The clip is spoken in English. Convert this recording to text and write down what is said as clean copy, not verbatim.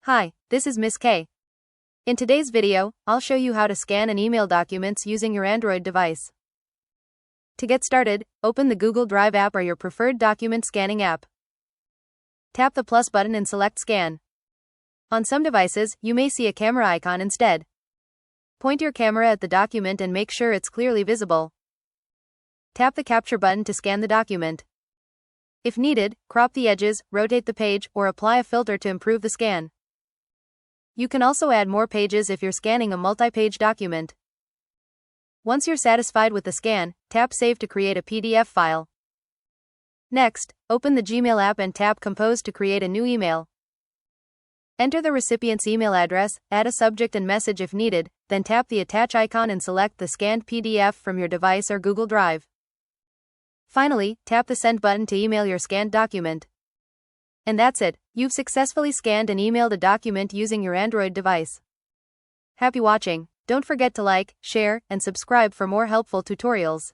Hi, this is Miss K. In today's video, I'll show you how to scan and email documents using your Android device. To get started, open the Google Drive app or your preferred document scanning app. Tap the plus button and select Scan. On some devices, you may see a camera icon instead. Point your camera at the document and make sure it's clearly visible. Tap the Capture button to scan the document. If needed, crop the edges, rotate the page, or apply a filter to improve the scan. You can also add more pages if you're scanning a multi-page document. Once you're satisfied with the scan, tap Save to create a PDF file. Next, open the Gmail app and tap Compose to create a new email. Enter the recipient's email address, add a subject and message if needed, then tap the Attach icon and select the scanned PDF from your device or Google Drive. Finally, tap the Send button to email your scanned document. And that's it, you've successfully scanned and emailed a document using your Android device. Happy watching! Don't forget to like, share, and subscribe for more helpful tutorials.